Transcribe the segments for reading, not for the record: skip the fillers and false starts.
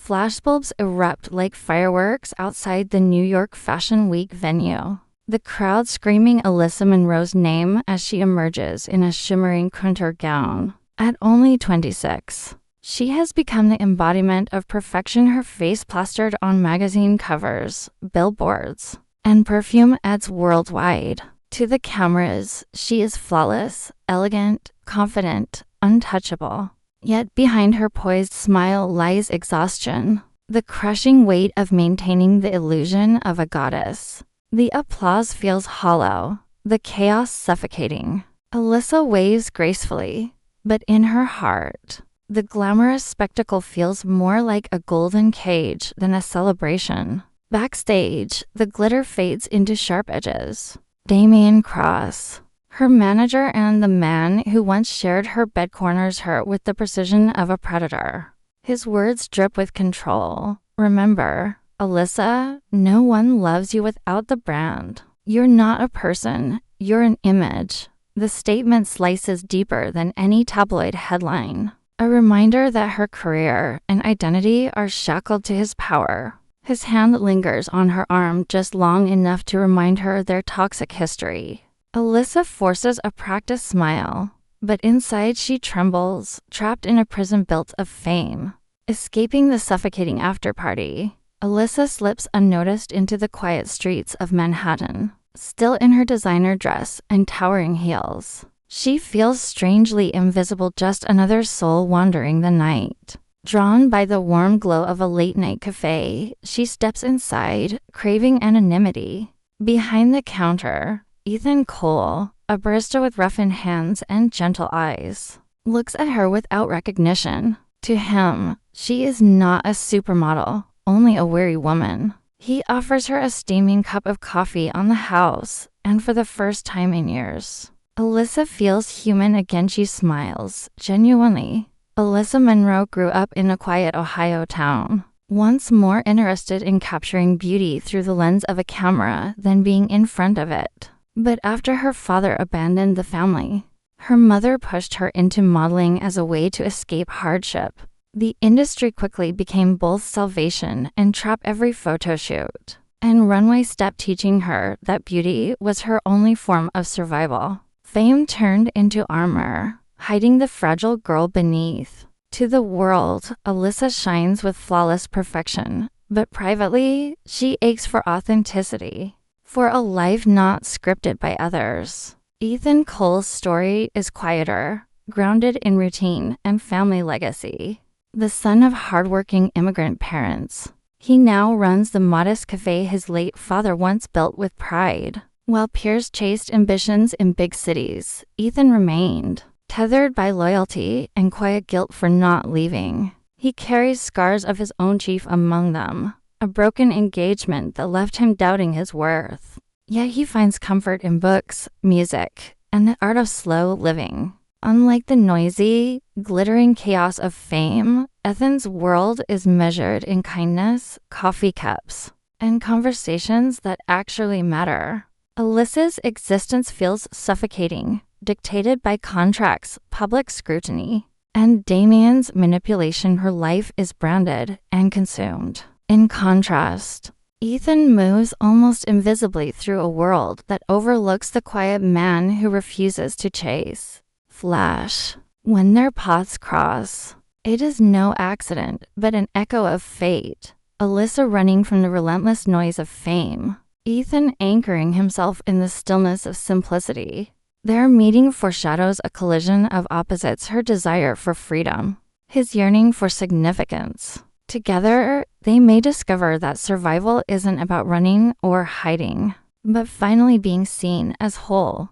Flashbulbs erupt like fireworks outside the New York Fashion Week venue. The crowd screaming Alyssa Monroe's name as she emerges in a shimmering contour gown. At only 26, she has become the embodiment of perfection, her face plastered on magazine covers, billboards, and perfume ads worldwide. To the cameras, she is flawless, elegant, confident, untouchable. Yet behind her poised smile lies exhaustion, the crushing weight of maintaining the illusion of a goddess. The applause feels hollow, the chaos suffocating. Alyssa waves gracefully, but in her heart, the glamorous spectacle feels more like a golden cage than a celebration. Backstage, the glitter fades into sharp edges. Damian Cross, her manager and the man who once shared her bed, corners her with the precision of a predator. His words drip with control. Remember, Alyssa, no one loves you without the brand. You're not a person, you're an image. The statement slices deeper than any tabloid headline. A reminder that her career and identity are shackled to his power. His hand lingers on her arm just long enough to remind her of their toxic history. Alyssa forces a practiced smile, but inside she trembles, trapped in a prison built of fame. Escaping the suffocating after-party, Alyssa slips unnoticed into the quiet streets of Manhattan. Still in her designer dress and towering heels, she feels strangely invisible, just another soul wandering the night. Drawn by the warm glow of a late-night cafe, she steps inside, craving anonymity. Behind the counter, Ethan Cole, a barista with roughened hands and gentle eyes, looks at her without recognition. To him, she is not a supermodel, only a weary woman. He offers her a steaming cup of coffee on the house, and for the first time in years, Alyssa feels human again. She smiles, genuinely. Alyssa Monroe grew up in a quiet Ohio town, once more interested in capturing beauty through the lens of a camera than being in front of it. But after her father abandoned the family, her mother pushed her into modeling as a way to escape hardship. The industry quickly became both salvation and trap. Every photo shoot and runway step teaching her that beauty was her only form of survival. Fame turned into armor, hiding the fragile girl beneath. To the world, Alyssa shines with flawless perfection, but privately, she aches for authenticity, for a life not scripted by others. Ethan Cole's story is quieter, grounded in routine and family legacy. The son of hardworking immigrant parents, he now runs the modest café his late father once built with pride. While peers chased ambitions in big cities, Ethan remained, tethered by loyalty and quiet guilt for not leaving. He carries scars of his own, chief among them, a broken engagement that left him doubting his worth. Yet he finds comfort in books, music, and the art of slow living. Unlike the noisy, glittering chaos of fame, Ethan's world is measured in kindness, coffee cups, and conversations that actually matter. Alyssa's existence feels suffocating, dictated by contracts, public scrutiny, and Damian's manipulation. Her life is branded and consumed. In contrast, Ethan moves almost invisibly through a world that overlooks the quiet man who refuses to chase. Flash. When their paths cross, it is no accident, but an echo of fate. Alyssa running from the relentless noise of fame, Ethan anchoring himself in the stillness of simplicity. Their meeting foreshadows a collision of opposites: her desire for freedom, his yearning for significance. Together, they may discover that survival isn't about running or hiding, but finally being seen as whole.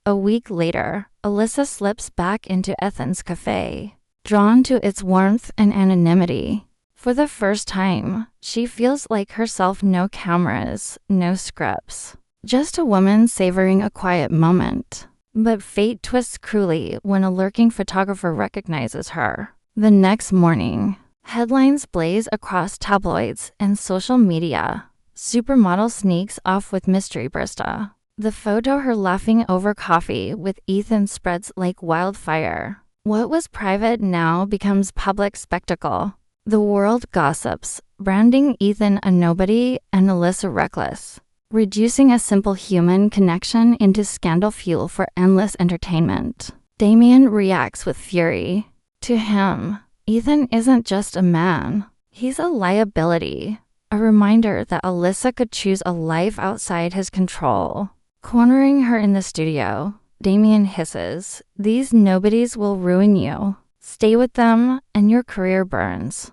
A week later, Alyssa slips back into Ethan's cafe, drawn to its warmth and anonymity. For the first time, she feels like herself. No cameras, no scripts, just a woman savoring a quiet moment. But fate twists cruelly when a lurking photographer recognizes her. The next morning, headlines blaze across tabloids and social media. Supermodel sneaks off with mystery barista. The photo, her laughing over coffee with Ethan, spreads like wildfire. What was private now becomes public spectacle. The world gossips, branding Ethan a nobody and Alyssa reckless, reducing a simple human connection into scandal fuel for endless entertainment. Damien reacts with fury. To him, Ethan isn't just a man. He's a liability, a reminder that Alyssa could choose a life outside his control. Cornering her in the studio, Damien hisses, "These nobodies will ruin you. Stay with them, and your career burns."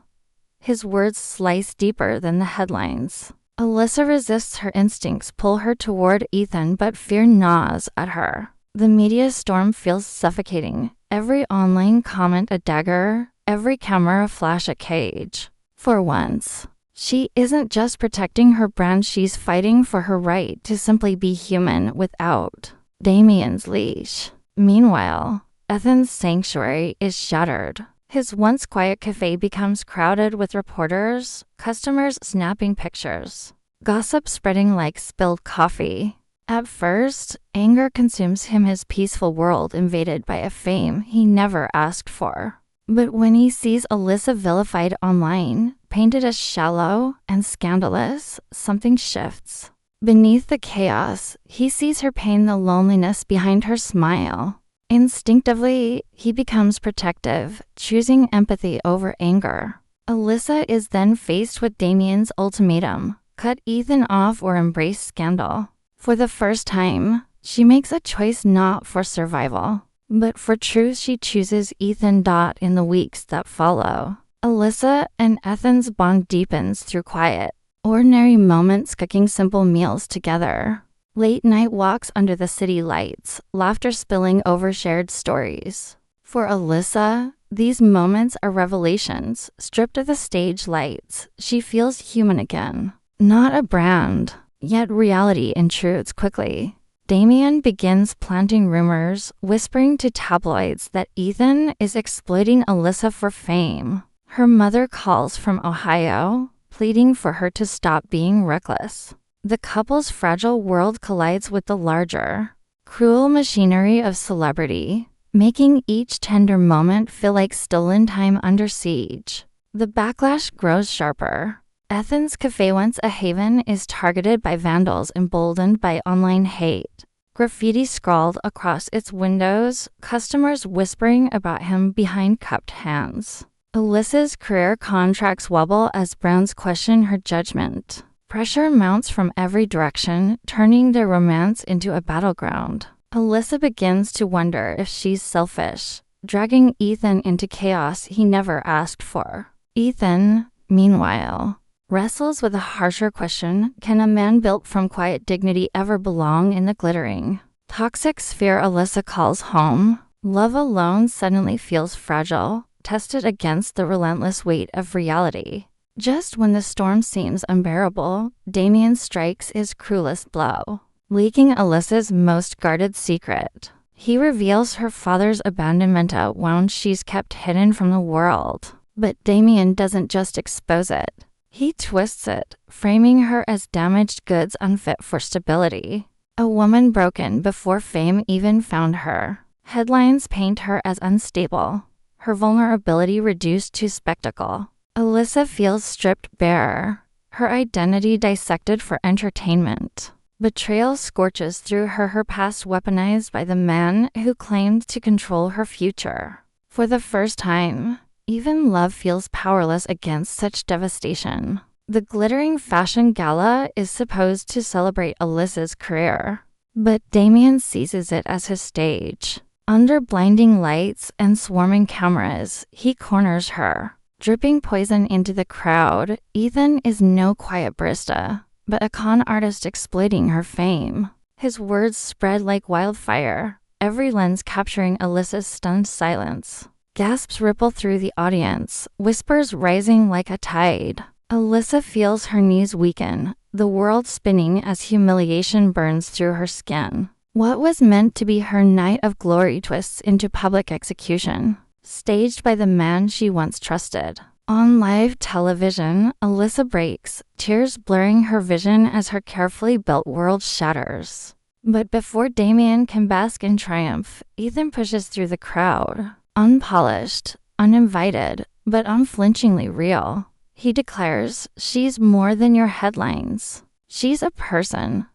His words slice deeper than the headlines. Alyssa resists her instincts, pull her toward Ethan, but fear gnaws at her. The media storm feels suffocating. Every online comment a dagger, every camera flash a cage. For once, she isn't just protecting her brand, she's fighting for her right to simply be human without Damien's leash. Meanwhile, Ethan's sanctuary is shattered. His once quiet cafe becomes crowded with reporters, customers snapping pictures, gossip spreading like spilled coffee. At first, anger consumes him, his peaceful world invaded by a fame he never asked for. But when he sees Alyssa vilified online, painted as shallow and scandalous, something shifts. Beneath the chaos, he sees her pain, the loneliness behind her smile. Instinctively, he becomes protective, choosing empathy over anger. Alyssa is then faced with Damien's ultimatum: cut Ethan off or embrace scandal. For the first time, she makes a choice not for survival, but for truth. She chooses Ethan. In the weeks that follow, Alyssa and Ethan's bond deepens through quiet, ordinary moments, cooking simple meals together, late night walks under the city lights, laughter spilling over shared stories. For Alyssa, these moments are revelations. Stripped of the stage lights, she feels human again, not a brand. Yet reality intrudes quickly. Damien begins planting rumors, whispering to tabloids that Ethan is exploiting Alyssa for fame. Her mother calls from Ohio, pleading for her to stop being reckless. The couple's fragile world collides with the larger, cruel machinery of celebrity, making each tender moment feel like stolen time under siege. The backlash grows sharper. Ethan's cafe, once a haven, is targeted by vandals emboldened by online hate. Graffiti scrawled across its windows, customers whispering about him behind cupped hands. Alyssa's career contracts wobble as brands question her judgment. Pressure mounts from every direction, turning their romance into a battleground. Alyssa begins to wonder if she's selfish, dragging Ethan into chaos he never asked for. Ethan, meanwhile, wrestles with a harsher question: can a man built from quiet dignity ever belong in the glittering, toxic sphere Alyssa calls home? Love alone suddenly feels fragile, tested against the relentless weight of reality. Just when the storm seems unbearable, Damien strikes his cruelest blow, leaking Alyssa's most guarded secret. He reveals her father's abandonment, a wound she's kept hidden from the world. But Damien doesn't just expose it. He twists it, framing her as damaged goods unfit for stability. A woman broken before fame even found her. Headlines paint her as unstable, her vulnerability reduced to spectacle. Alyssa feels stripped bare, her identity dissected for entertainment. Betrayal scorches through her, her past weaponized by the man who claimed to control her future. For the first time, even love feels powerless against such devastation. The glittering fashion gala is supposed to celebrate Alyssa's career, but Damien seizes it as his stage. Under blinding lights and swarming cameras, he corners her, dripping poison into the crowd. Ethan is no quiet barista, but a con artist exploiting her fame. His words spread like wildfire, every lens capturing Alyssa's stunned silence. Gasps ripple through the audience, whispers rising like a tide. Alyssa feels her knees weaken, the world spinning as humiliation burns through her skin. What was meant to be her night of glory twists into public execution, staged by the man she once trusted. On live television, Alyssa breaks, tears blurring her vision as her carefully built world shatters. But before Damien can bask in triumph, Ethan pushes through the crowd. Unpolished, uninvited, but unflinchingly real. He declares, "She's more than your headlines. She's a person."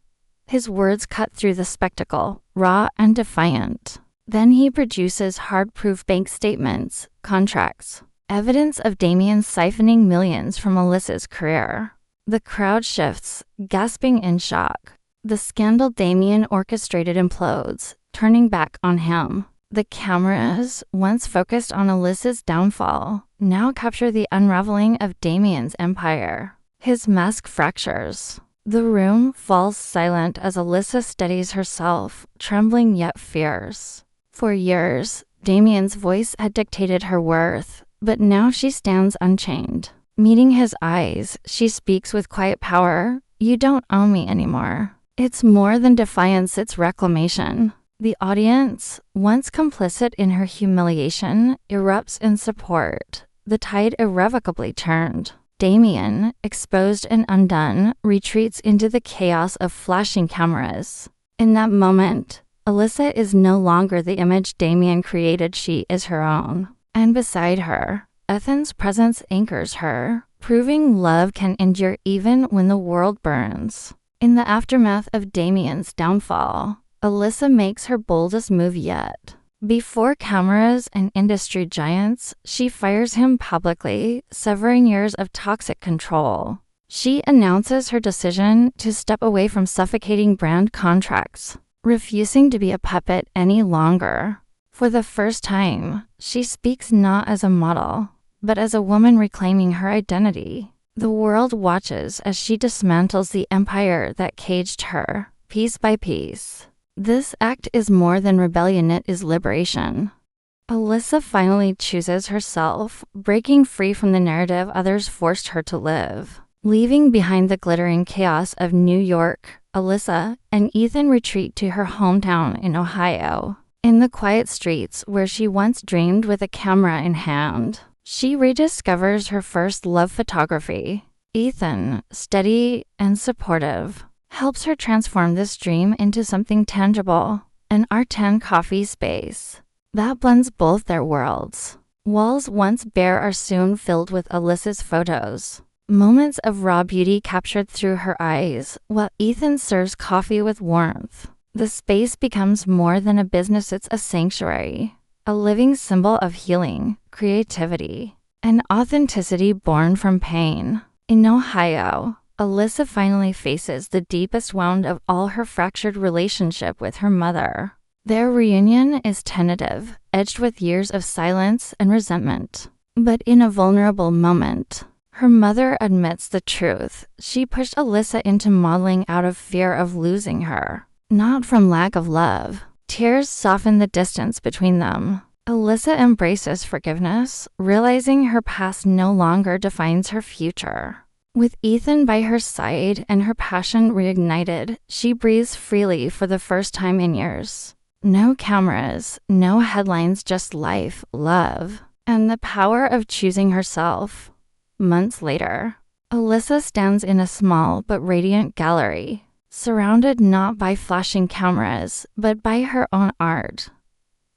His words cut through the spectacle, raw and defiant. Then he produces hard-proof bank statements, contracts, evidence of Damian siphoning millions from Alyssa's career. The crowd shifts, gasping in shock. The scandal Damian orchestrated implodes, turning back on him. The cameras, once focused on Alyssa's downfall, now capture the unraveling of Damian's empire. His mask fractures. The room falls silent as Alyssa steadies herself, trembling yet fierce. For years, Damian's voice had dictated her worth, but now she stands unchained. Meeting his eyes, she speaks with quiet power, "You don't own me anymore." It's more than defiance, it's reclamation. The audience, once complicit in her humiliation, erupts in support. The tide irrevocably turned. Damian, exposed and undone, retreats into the chaos of flashing cameras. In that moment, Alyssa is no longer the image Damian created, she is her own. And beside her, Ethan's presence anchors her, proving love can endure even when the world burns. In the aftermath of Damian's downfall, Alyssa makes her boldest move yet. Before cameras and industry giants, she fires him publicly, severing years of toxic control. She announces her decision to step away from suffocating brand contracts, refusing to be a puppet any longer. For the first time, she speaks not as a model, but as a woman reclaiming her identity. The world watches as she dismantles the empire that caged her, piece by piece. This act is more than rebellion, it is liberation. Alyssa finally chooses herself, breaking free from the narrative others forced her to live. Leaving behind the glittering chaos of New York, Alyssa and Ethan retreat to her hometown in Ohio. In the quiet streets where she once dreamed with a camera in hand, she rediscovers her first love, photography. Ethan, steady and supportive, helps her transform this dream into something tangible, an R10 coffee space that blends both their worlds. Walls once bare are soon filled with Alyssa's photos, moments of raw beauty captured through her eyes, while Ethan serves coffee with warmth. The space becomes more than a business, it's a sanctuary, a living symbol of healing, creativity, and authenticity born from pain. In Ohio, Alyssa finally faces the deepest wound of all, her fractured relationship with her mother. Their reunion is tentative, edged with years of silence and resentment. But in a vulnerable moment, her mother admits the truth. She pushed Alyssa into modeling out of fear of losing her, not from lack of love. Tears soften the distance between them. Alyssa embraces forgiveness, realizing her past no longer defines her future. With Ethan by her side and her passion reignited, she breathes freely for the first time in years. No cameras, no headlines, just life, love, and the power of choosing herself. Months later, Alyssa stands in a small but radiant gallery, surrounded not by flashing cameras, but by her own art.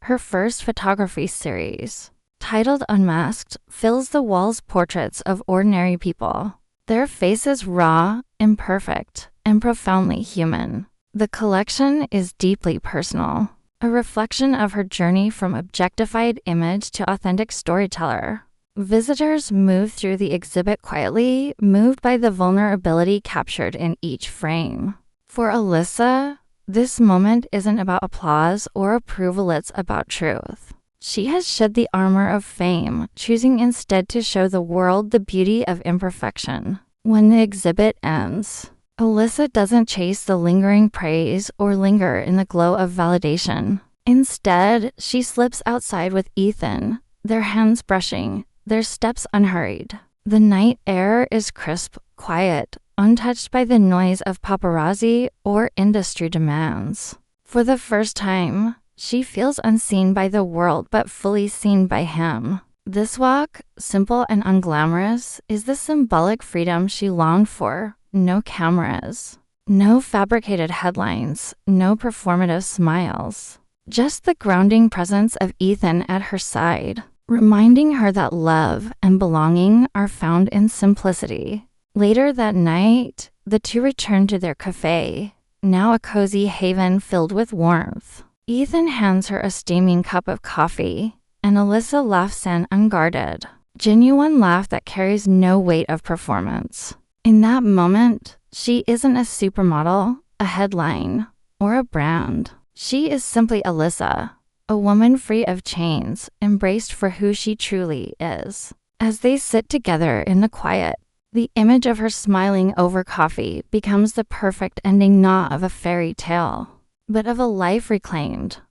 Her first photography series, titled Unmasked, fills the walls portraits of ordinary people. Their faces raw, imperfect, and profoundly human. The collection is deeply personal, a reflection of her journey from objectified image to authentic storyteller. Visitors move through the exhibit quietly, moved by the vulnerability captured in each frame. For Alyssa, this moment isn't about applause or approval, it's about truth. She has shed the armor of fame, choosing instead to show the world the beauty of imperfection. When the exhibit ends, Alyssa doesn't chase the lingering praise or linger in the glow of validation. Instead, she slips outside with Ethan, their hands brushing, their steps unhurried. The night air is crisp, quiet, untouched by the noise of paparazzi or industry demands. For the first time, she feels unseen by the world but fully seen by him. This walk, simple and unglamorous, is the symbolic freedom she longed for. No cameras, no fabricated headlines, no performative smiles. Just the grounding presence of Ethan at her side. reminding her that love and belonging are found in simplicity. Later that night, the two return to their cafe, now a cozy haven filled with warmth. Ethan hands her a steaming cup of coffee, and Alyssa laughs an unguarded, genuine laugh that carries no weight of performance. In that moment, she isn't a supermodel, a headline, or a brand. She is simply Alyssa, a woman free of chains, embraced for who she truly is. As they sit together in the quiet, the image of her smiling over coffee becomes the perfect ending not of a fairy tale, but of a life reclaimed,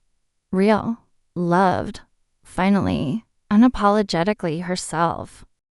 real, loved, finally, unapologetically herself.